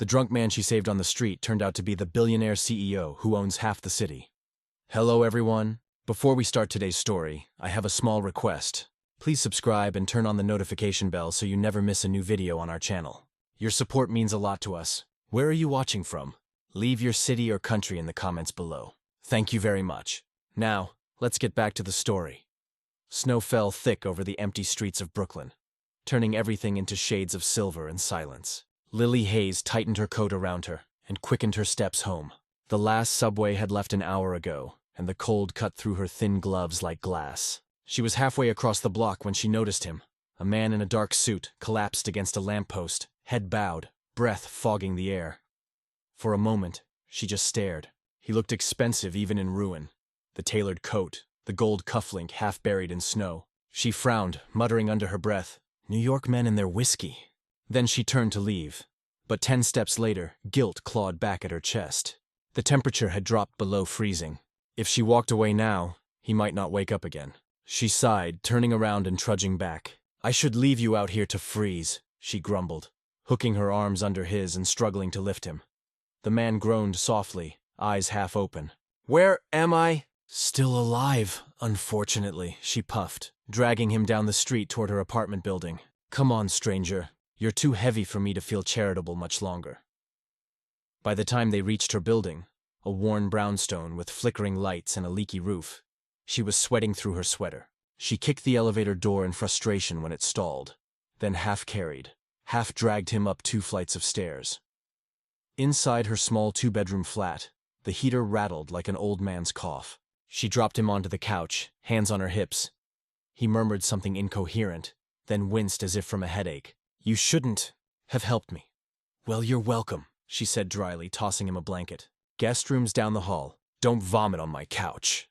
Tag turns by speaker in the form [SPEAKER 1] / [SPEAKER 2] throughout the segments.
[SPEAKER 1] The drunk man she saved on the street turned out to be the billionaire CEO who owns half the city. Hello everyone. Before we start today's story, I have a small request. Please subscribe and turn on the notification bell so you never miss a new video on our channel. Your support means a lot to us. Where are you watching from? Leave your city or country in the comments below. Thank you very much. Now, let's get back to the story. Snow fell thick over the empty streets of Brooklyn, turning everything into shades of silver and silence. Lily Hayes tightened her coat around her and quickened her steps home. The last subway had left an hour ago, and the cold cut through her thin gloves like glass. She was halfway across the block when she noticed him. A man in a dark suit collapsed against a lamppost, head bowed, breath fogging the air. For a moment, she just stared. He looked expensive even in ruin. The tailored coat, the gold cufflink half buried in snow. She frowned, muttering under her breath, "New York men and their whiskey." Then she turned to leave. But 10 steps later, guilt clawed back at her chest. The temperature had dropped below freezing. If she walked away now, he might not wake up again. She sighed, turning around and trudging back. "I should leave you out here to freeze," she grumbled, hooking her arms under his and struggling to lift him. The man groaned softly, eyes half open. "Where am I?" "Still alive, unfortunately," she puffed, dragging him down the street toward her apartment building. "Come on, stranger. You're too heavy for me to feel charitable much longer." By the time they reached her building, a worn brownstone with flickering lights and a leaky roof, she was sweating through her sweater. She kicked the elevator door in frustration when it stalled, then half-carried, half-dragged him up 2 flights of stairs. Inside her small 2-bedroom flat, the heater rattled like an old man's cough. She dropped him onto the couch, hands on her hips. He murmured something incoherent, then winced as if from a headache. "You shouldn't have helped me." "Well, you're welcome," she said dryly, tossing him a blanket. "Guest room's down the hall. Don't vomit on my couch."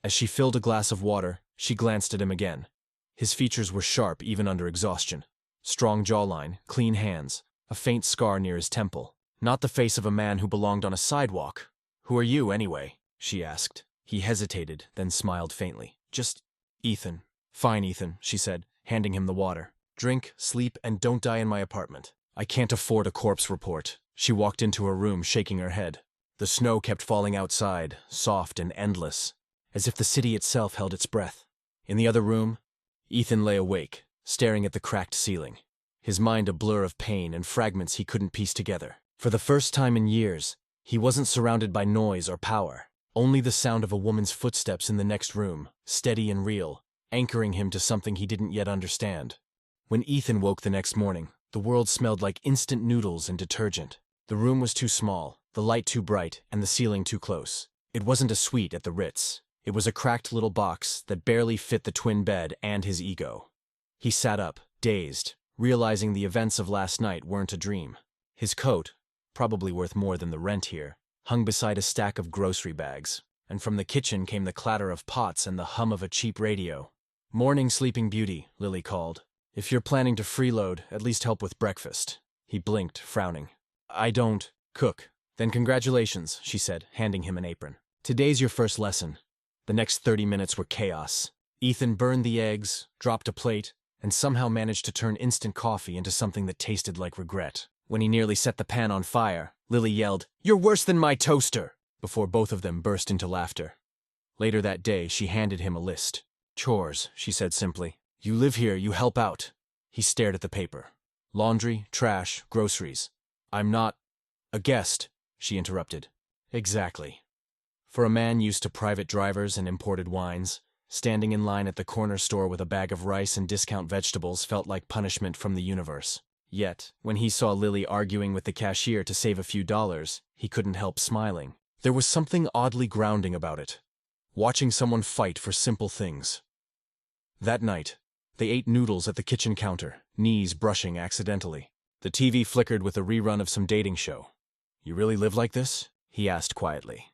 [SPEAKER 1] As she filled a glass of water, she glanced at him again. His features were sharp even under exhaustion. Strong jawline, clean hands, a faint scar near his temple. Not the face of a man who belonged on a sidewalk. "Who are you, anyway?" she asked. He hesitated, then smiled faintly. "Just Ethan." "Fine, Ethan," she said, handing him the water. "Drink, sleep, and don't die in my apartment. I can't afford a corpse report." She walked into her room, shaking her head. The snow kept falling outside, soft and endless, as if the city itself held its breath. In the other room, Ethan lay awake, staring at the cracked ceiling, his mind a blur of pain and fragments he couldn't piece together. For the first time in years, he wasn't surrounded by noise or power, only the sound of a woman's footsteps in the next room, steady and real, anchoring him to something he didn't yet understand. When Ethan woke the next morning, the world smelled like instant noodles and detergent. The room was too small, the light too bright, and the ceiling too close. It wasn't a suite at the Ritz. It was a cracked little box that barely fit the twin bed and his ego. He sat up, dazed, realizing the events of last night weren't a dream. His coat, probably worth more than the rent here, hung beside a stack of grocery bags, and from the kitchen came the clatter of pots and the hum of a cheap radio. "Morning, Sleeping Beauty," Lily called. "If you're planning to freeload, at least help with breakfast." He blinked, frowning. "I don't cook." "Then congratulations," she said, handing him an apron. "Today's your first lesson." The next 30 minutes were chaos. Ethan burned the eggs, dropped a plate, and somehow managed to turn instant coffee into something that tasted like regret. When he nearly set the pan on fire, Lily yelled, "You're worse than my toaster!" before both of them burst into laughter. Later that day, she handed him a list. "Chores," she said simply. "You live here, you help out." He stared at the paper. "Laundry, trash, groceries." "I'm not a guest," she interrupted. "Exactly." For a man used to private drivers and imported wines, standing in line at the corner store with a bag of rice and discount vegetables felt like punishment from the universe. Yet, when he saw Lily arguing with the cashier to save a few dollars, he couldn't help smiling. There was something oddly grounding about it, watching someone fight for simple things. That night, they ate noodles at the kitchen counter, knees brushing accidentally. The TV flickered with a rerun of some dating show. "You really live like this?" he asked quietly.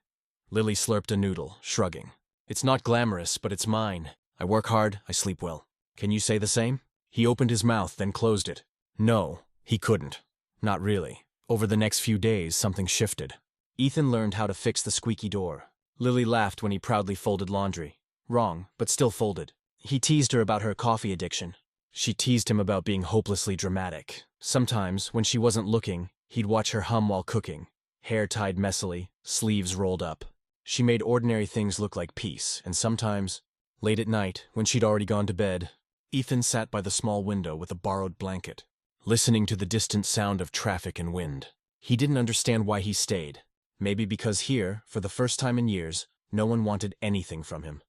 [SPEAKER 1] Lily slurped a noodle, shrugging. "It's not glamorous, but it's mine. I work hard, I sleep well. Can you say the same?" He opened his mouth, then closed it. No, he couldn't. Not really. Over the next few days, something shifted. Ethan learned how to fix the squeaky door. Lily laughed when he proudly folded laundry. Wrong, but still folded. He teased her about her coffee addiction. She teased him about being hopelessly dramatic. Sometimes, when she wasn't looking, He'd watch her hum while cooking, hair tied messily, sleeves rolled up. She made ordinary things look like peace, and sometimes, late at night, when she'd already gone to bed, Ethan sat by the small window with a borrowed blanket, listening to the distant sound of traffic and wind. He didn't understand why he stayed. Maybe because here, for the first time in years, no one wanted anything from him.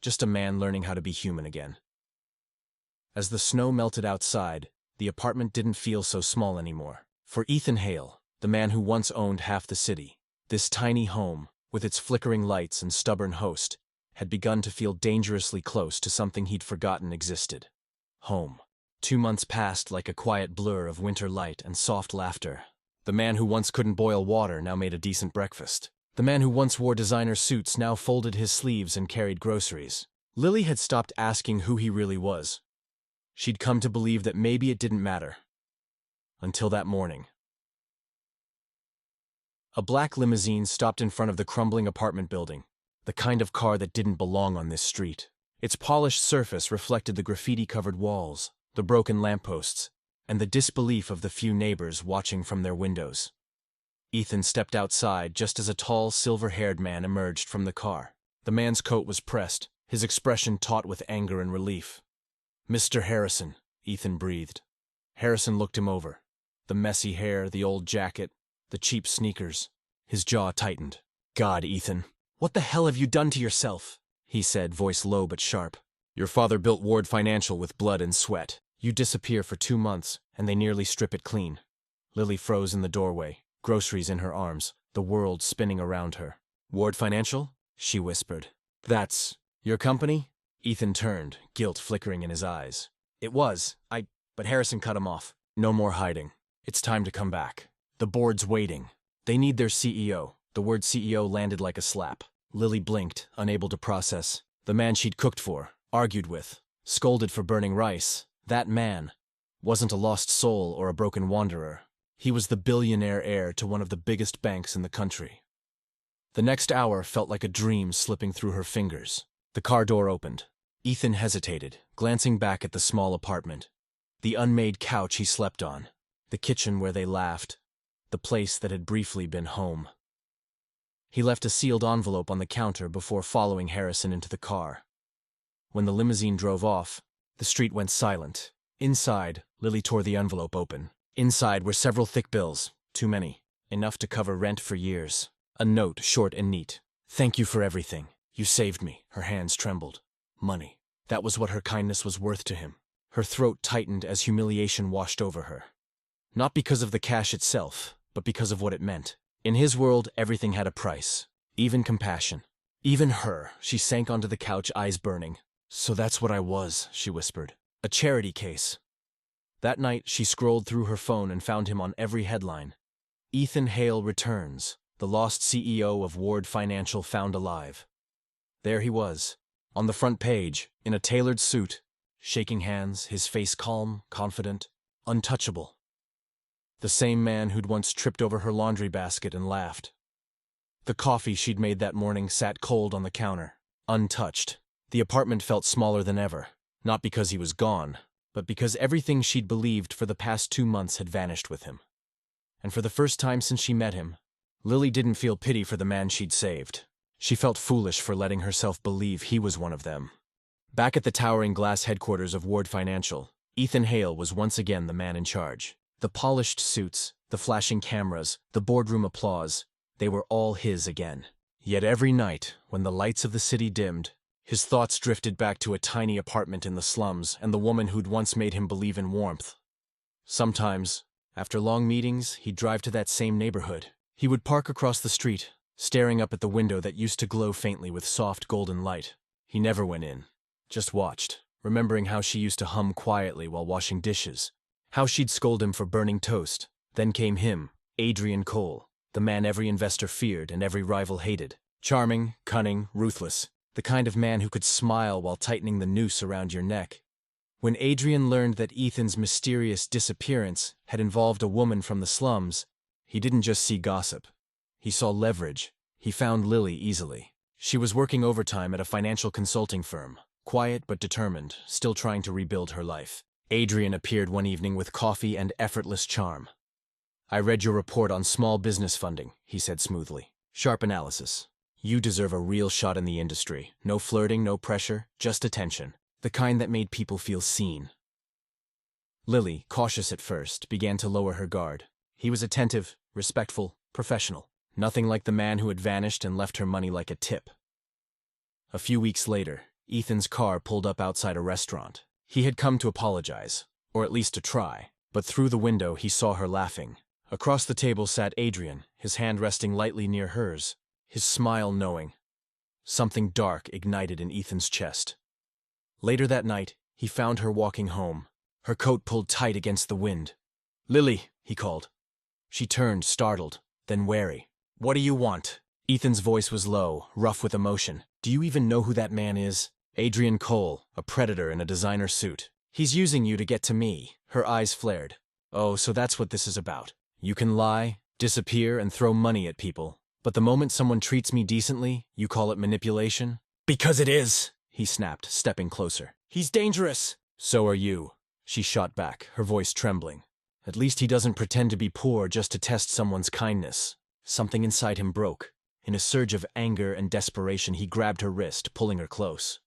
[SPEAKER 1] Just a man learning how to be human again. As the snow melted outside, the apartment didn't feel so small anymore. For Ethan Hale, the man who once owned half the city, this tiny home, with its flickering lights and stubborn host, had begun to feel dangerously close to something he'd forgotten existed. Home. 2 months passed like a quiet blur of winter light and soft laughter. The man who once couldn't boil water now made a decent breakfast. The man who once wore designer suits now folded his sleeves and carried groceries. Lily had stopped asking who he really was. She'd come to believe that maybe it didn't matter. Until that morning. A black limousine stopped in front of the crumbling apartment building, the kind of car that didn't belong on this street. Its polished surface reflected the graffiti-covered walls, the broken lampposts, and the disbelief of the few neighbors watching from their windows. Ethan stepped outside just as a tall, silver-haired man emerged from the car. The man's coat was pressed, his expression taut with anger and relief. "Mr. Harrison," Ethan breathed. Harrison looked him over. The messy hair, the old jacket, the cheap sneakers. His jaw tightened. "God, Ethan, what the hell have you done to yourself?" he said, voice low but sharp. "Your father built Ward Financial with blood and sweat. You disappear for 2 months, and they nearly strip it clean." Lily froze in the doorway, groceries in her arms, the world spinning around her. "Ward Financial?" she whispered. "That's your company?" Ethan turned, guilt flickering in his eyes. "It was. But Harrison cut him off. No more hiding. It's time to come back. The board's waiting. They need their CEO." The word CEO landed like a slap. Lily blinked, unable to process. The man she'd cooked for, argued with, scolded for burning rice. That man wasn't a lost soul or a broken wanderer. He was the billionaire heir to one of the biggest banks in the country. The next hour felt like a dream slipping through her fingers. The car door opened. Ethan hesitated, glancing back at the small apartment. The unmade couch he slept on. The kitchen where they laughed. The place that had briefly been home. He left a sealed envelope on the counter before following Harrison into the car. When the limousine drove off, the street went silent. Inside, Lily tore the envelope open. Inside were several thick bills, too many, enough to cover rent for years. A note, short and neat. "Thank you for everything. You saved me." Her hands trembled. Money. That was what her kindness was worth to him. Her throat tightened as humiliation washed over her. Not because of the cash itself, but because of what it meant. In his world, everything had a price. Even compassion. Even her. She sank onto the couch, eyes burning. "So that's what I was," she whispered. "A charity case." That night, she scrolled through her phone and found him on every headline. Ethan Hale returns, the lost CEO of Ward Financial found alive. There he was, on the front page, in a tailored suit, shaking hands, his face calm, confident, untouchable. The same man who'd once tripped over her laundry basket and laughed. The coffee she'd made that morning sat cold on the counter, untouched. The apartment felt smaller than ever, not because he was gone, but because everything she'd believed for the past 2 months had vanished with him. And for the first time since she met him, Lily didn't feel pity for the man she'd saved. She felt foolish for letting herself believe he was one of them. Back at the towering glass headquarters of Ward Financial, Ethan Hale was once again the man in charge. The polished suits, the flashing cameras, the boardroom applause, they were all his again. Yet every night, when the lights of the city dimmed, his thoughts drifted back to a tiny apartment in the slums and the woman who'd once made him believe in warmth. Sometimes, after long meetings, he'd drive to that same neighborhood. He would park across the street, staring up at the window that used to glow faintly with soft golden light. He never went in, just watched, remembering how she used to hum quietly while washing dishes, how she'd scold him for burning toast. Then came him, Adrian Cole, the man every investor feared and every rival hated. Charming, cunning, ruthless, the kind of man who could smile while tightening the noose around your neck. When Adrian learned that Ethan's mysterious disappearance had involved a woman from the slums, he didn't just see gossip. He saw leverage. He found Lily easily. She was working overtime at a financial consulting firm, quiet but determined, still trying to rebuild her life. Adrian appeared one evening with coffee and effortless charm. I read your report on small business funding, he said smoothly. Sharp analysis. You deserve a real shot in the industry. No flirting, no pressure, just attention. The kind that made people feel seen. Lily, cautious at first, began to lower her guard. He was attentive, respectful, professional. Nothing like the man who had vanished and left her money like a tip. A few weeks later, Ethan's car pulled up outside a restaurant. He had come to apologize, or at least to try, but through the window he saw her laughing. Across the table sat Adrian, his hand resting lightly near hers, his smile knowing. Something dark ignited in Ethan's chest. Later that night, he found her walking home, her coat pulled tight against the wind. "Lily," he called. She turned, startled, then wary. "What do you want?" Ethan's voice was low, rough with emotion. "Do you even know who that man is?" "Adrian Cole, a predator in a designer suit. He's using you to get to me." Her eyes flared. "Oh, so that's what this is about. You can lie, disappear, and throw money at people. But the moment someone treats me decently, you call it manipulation?" "Because it is," he snapped, stepping closer. "He's dangerous." "So are you," she shot back, her voice trembling. "At least he doesn't pretend to be poor just to test someone's kindness." Something inside him broke. In a surge of anger and desperation, he grabbed her wrist, pulling her close.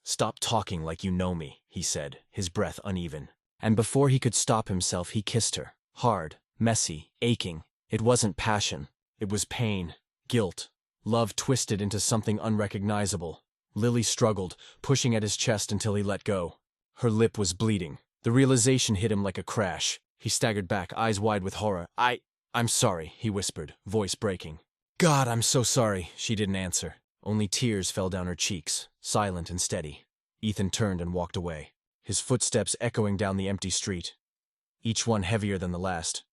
[SPEAKER 1] "Stop talking like you know me," he said, his breath uneven. And before he could stop himself, he kissed her. Hard, messy, aching. It wasn't passion. It was pain, guilt, love twisted into something unrecognizable. Lily struggled, pushing at his chest until he let go. Her lip was bleeding. The realization hit him like a crash. He staggered back, eyes wide with horror. I'm sorry," he whispered, voice breaking. "God, I'm so sorry." She didn't answer. Only tears fell down her cheeks, silent and steady. Ethan turned and walked away, his footsteps echoing down the empty street, each one heavier than the last.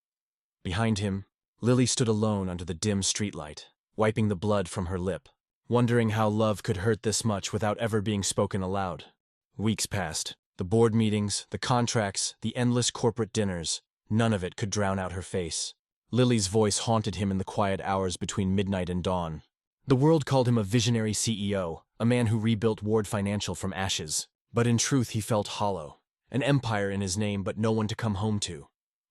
[SPEAKER 1] Behind him, Lily stood alone under the dim streetlight, wiping the blood from her lip, wondering how love could hurt this much without ever being spoken aloud. Weeks passed. The board meetings, the contracts, the endless corporate dinners, none of it could drown out her face. Lily's voice haunted him in the quiet hours between midnight and dawn. The world called him a visionary CEO, a man who rebuilt Ward Financial from ashes. But in truth he felt hollow, an empire in his name but no one to come home to.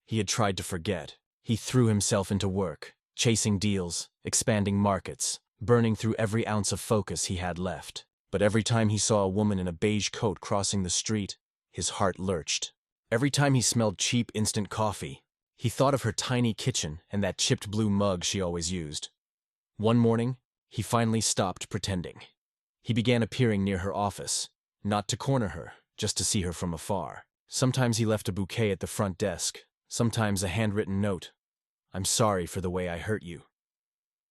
[SPEAKER 1] He had tried to forget. He threw himself into work, chasing deals, expanding markets, burning through every ounce of focus he had left. But every time he saw a woman in a beige coat crossing the street, his heart lurched. Every time he smelled cheap instant coffee, he thought of her tiny kitchen and that chipped blue mug she always used. One morning, he finally stopped pretending. He began appearing near her office, not to corner her, just to see her from afar. Sometimes he left a bouquet at the front desk, sometimes a handwritten note. "I'm sorry for the way I hurt you."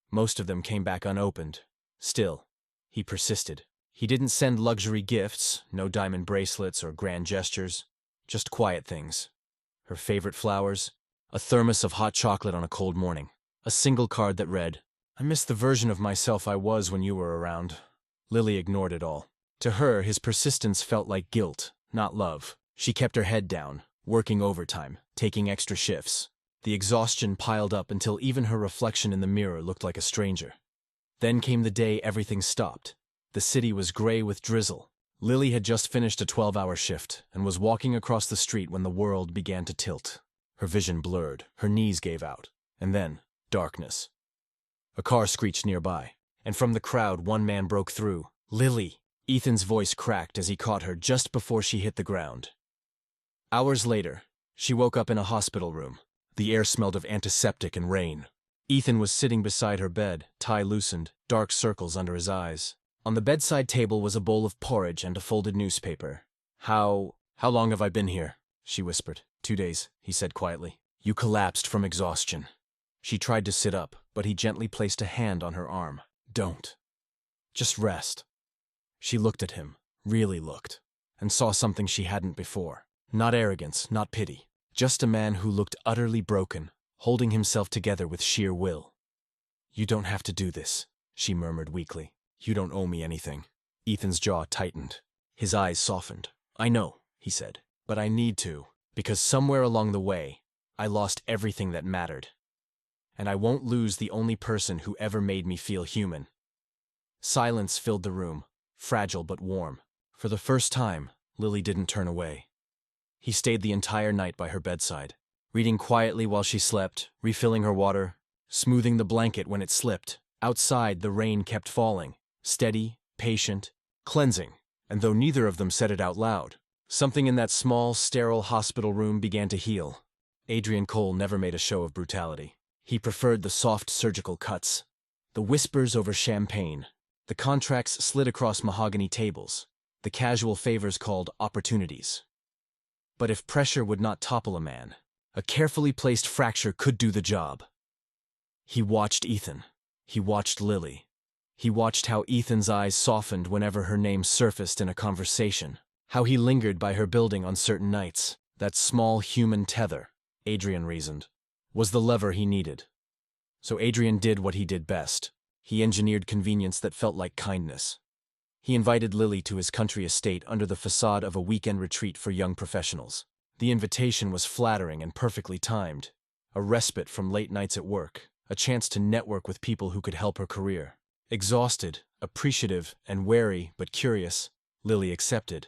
[SPEAKER 1] Most of them came back unopened. Still, he persisted. He didn't send luxury gifts, no diamond bracelets or grand gestures, just quiet things. Her favorite flowers, a thermos of hot chocolate on a cold morning, a single card that read, "I miss the version of myself I was when you were around." Lily ignored it all. To her, his persistence felt like guilt, not love. She kept her head down, working overtime, taking extra shifts. The exhaustion piled up until even her reflection in the mirror looked like a stranger. Then came the day everything stopped. The city was gray with drizzle. Lily had just finished a 12-hour shift and was walking across the street when the world began to tilt. Her vision blurred, her knees gave out, and then, darkness. A car screeched nearby, and from the crowd one man broke through. "Lily!" Ethan's voice cracked as he caught her just before she hit the ground. Hours later, she woke up in a hospital room. The air smelled of antiseptic and rain. Ethan was sitting beside her bed, tie loosened, dark circles under his eyes. On the bedside table was a bowl of porridge and a folded newspaper. How long have I been here?" she whispered. 2 days, he said quietly. "You collapsed from exhaustion." She tried to sit up, but he gently placed a hand on her arm. "Don't. Just rest." She looked at him, really looked, and saw something she hadn't before. Not arrogance, not pity. Just a man who looked utterly broken, holding himself together with sheer will. "You don't have to do this," she murmured weakly. "You don't owe me anything." Ethan's jaw tightened. His eyes softened. "I know," he said, "but I need to, because somewhere along the way, I lost everything that mattered. And I won't lose the only person who ever made me feel human." Silence filled the room, fragile but warm. For the first time, Lily didn't turn away. He stayed the entire night by her bedside, reading quietly while she slept, refilling her water, smoothing the blanket when it slipped. Outside, the rain kept falling, steady, patient, cleansing, and though neither of them said it out loud, something in that small, sterile hospital room began to heal. Adrian Cole never made a show of brutality. He preferred the soft surgical cuts, the whispers over champagne, the contracts slid across mahogany tables, the casual favors called opportunities. But if pressure would not topple a man, a carefully placed fracture could do the job. He watched Ethan. He watched Lily. He watched how Ethan's eyes softened whenever her name surfaced in a conversation, how he lingered by her building on certain nights. That small human tether, Adrian reasoned, was the lever he needed. So Adrian did what he did best. He engineered convenience that felt like kindness. He invited Lily to his country estate under the facade of a weekend retreat for young professionals. The invitation was flattering and perfectly timed, a respite from late nights at work, a chance to network with people who could help her career. Exhausted, appreciative, and wary but curious, Lily accepted.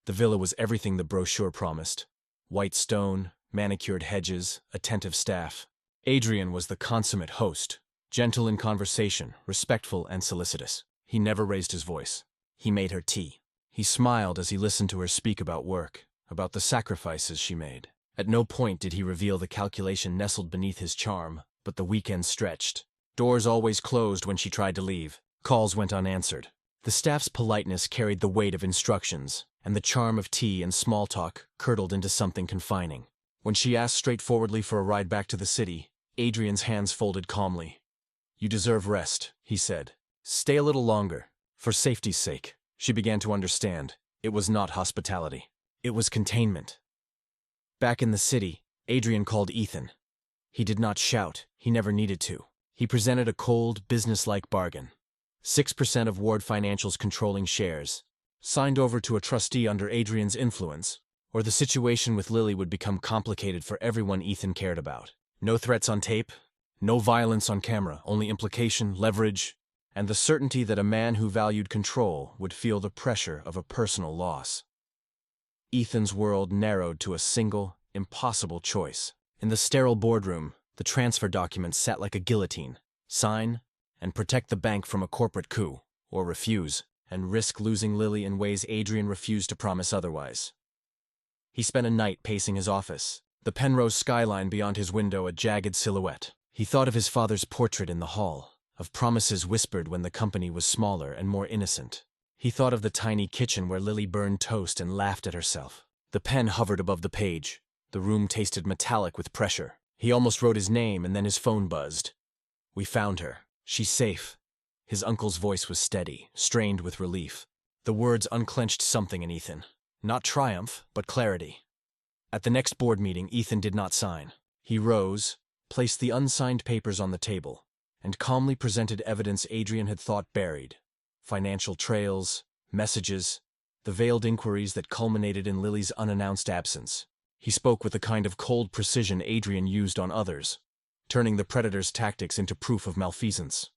[SPEAKER 1] The villa was everything the brochure promised. White stone, manicured hedges, attentive staff. Adrian was the consummate host, gentle in conversation, respectful and solicitous. He never raised his voice. He made her tea. He smiled as he listened to her speak about work, about the sacrifices she made. At no point did he reveal the calculation nestled beneath his charm, but the weekend stretched. Doors always closed when she tried to leave. Calls went unanswered. The staff's politeness carried the weight of instructions, and the charm of tea and small talk curdled into something confining. When she asked straightforwardly for a ride back to the city, Adrian's hands folded calmly. "You deserve rest," he said. "Stay a little longer, for safety's sake." She began to understand. It was not hospitality. It was containment. Back in the city, Adrian called Ethan. He did not shout. He never needed to. He presented a cold, businesslike bargain. 6% of Ward Financial's controlling shares, signed over to a trustee under Adrian's influence, or the situation with Lily would become complicated for everyone Ethan cared about. No threats on tape, no violence on camera, only implication, leverage, and the certainty that a man who valued control would feel the pressure of a personal loss. Ethan's world narrowed to a single, impossible choice. In the sterile boardroom, the transfer documents sat like a guillotine. Sign, and protect the bank from a corporate coup, or refuse, and risk losing Lily in ways Adrian refused to promise otherwise. He spent a night pacing his office, the Penrose skyline beyond his window a jagged silhouette. He thought of his father's portrait in the hall, of promises whispered when the company was smaller and more innocent. He thought of the tiny kitchen where Lily burned toast and laughed at herself. The pen hovered above the page. The room tasted metallic with pressure. He almost wrote his name and then his phone buzzed. "We found her. She's safe." His uncle's voice was steady, strained with relief. The words unclenched something in Ethan. Not triumph, but clarity. At the next board meeting, Ethan did not sign. He rose, placed the unsigned papers on the table, and calmly presented evidence Adrian had thought buried. Financial trails, messages, the veiled inquiries that culminated in Lily's unannounced absence. He spoke with the kind of cold precision Adrian used on others, turning the predator's tactics into proof of malfeasance.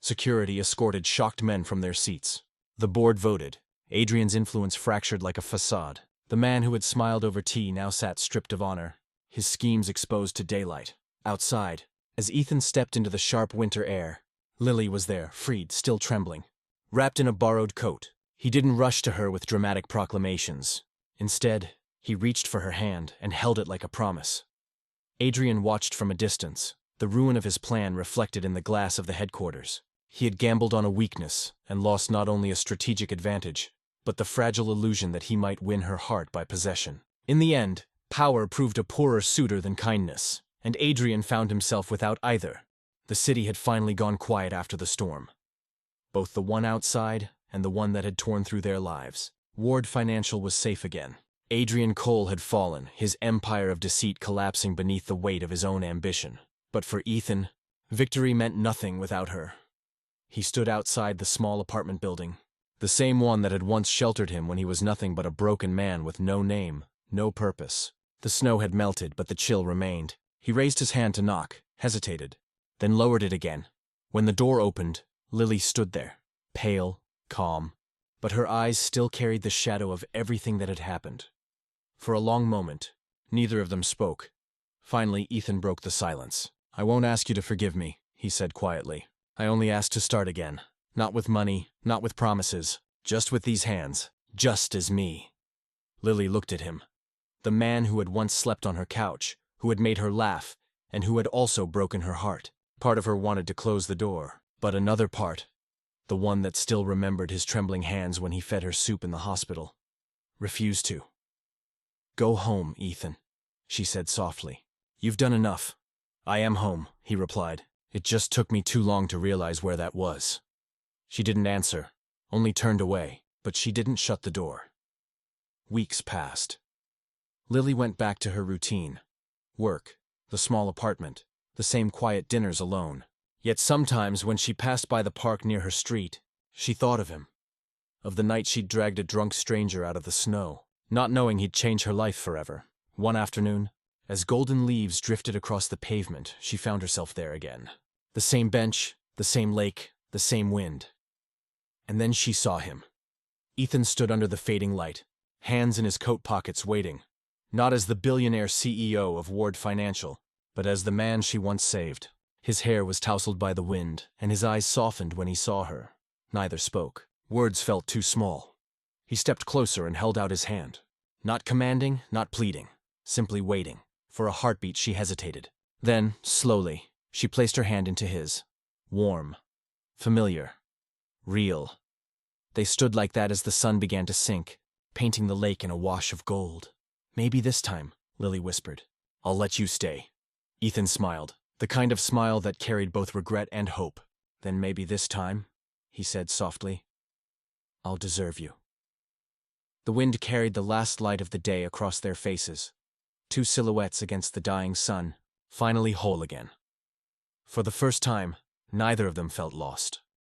[SPEAKER 1] Security escorted shocked men from their seats. The board voted. Adrian's influence fractured like a facade. The man who had smiled over tea now sat stripped of honor, his schemes exposed to daylight. Outside, as Ethan stepped into the sharp winter air, Lily was there, freed, still trembling, wrapped in a borrowed coat. He didn't rush to her with dramatic proclamations. Instead, he reached for her hand and held it like a promise. Adrian watched from a distance, the ruin of his plan reflected in the glass of the headquarters. He had gambled on a weakness and lost not only a strategic advantage, but the fragile illusion that he might win her heart by possession. In the end, power proved a poorer suitor than kindness, and Adrian found himself without either. The city had finally gone quiet after the storm. Both the one outside and the one that had torn through their lives. Ward Financial was safe again. Adrian Cole had fallen, his empire of deceit collapsing beneath the weight of his own ambition. But for Ethan, victory meant nothing without her. He stood outside the small apartment building, the same one that had once sheltered him when he was nothing but a broken man with no name, no purpose. The snow had melted, but the chill remained. He raised his hand to knock, hesitated, then lowered it again. When the door opened, Lily stood there, pale, calm, but her eyes still carried the shadow of everything that had happened. For a long moment, neither of them spoke. Finally, Ethan broke the silence. "I won't ask you to forgive me," he said quietly. "I only ask to start again. Not with money, not with promises, just with these hands, just as me." Lily looked at him. The man who had once slept on her couch, who had made her laugh, and who had also broken her heart. Part of her wanted to close the door, but another part, the one that still remembered his trembling hands when he fed her soup in the hospital, refused to. "Go home, Ethan," she said softly. "You've done enough." "I am home," he replied. "It just took me too long to realize where that was." She didn't answer, only turned away, but she didn't shut the door. Weeks passed. Lily went back to her routine. Work, the small apartment, the same quiet dinners alone. Yet sometimes when she passed by the park near her street, she thought of him. Of the night she'd dragged a drunk stranger out of the snow, not knowing he'd change her life forever. One afternoon, as golden leaves drifted across the pavement, she found herself there again. The same bench, the same lake, the same wind. And then she saw him. Ethan stood under the fading light, hands in his coat pockets waiting, not as the billionaire CEO of Ward Financial, but as the man she once saved. His hair was tousled by the wind, and his eyes softened when he saw her. Neither spoke. Words felt too small. He stepped closer and held out his hand. Not commanding, not pleading, simply waiting. For a heartbeat she hesitated. Then, slowly, she placed her hand into his. Warm. Familiar. Real. They stood like that as the sun began to sink, painting the lake in a wash of gold. "Maybe this time," Lily whispered. "I'll let you stay." Ethan smiled, the kind of smile that carried both regret and hope. "Then maybe this time," he said softly, "I'll deserve you." The wind carried the last light of the day across their faces, two silhouettes against the dying sun, finally whole again. For the first time, neither of them felt lost.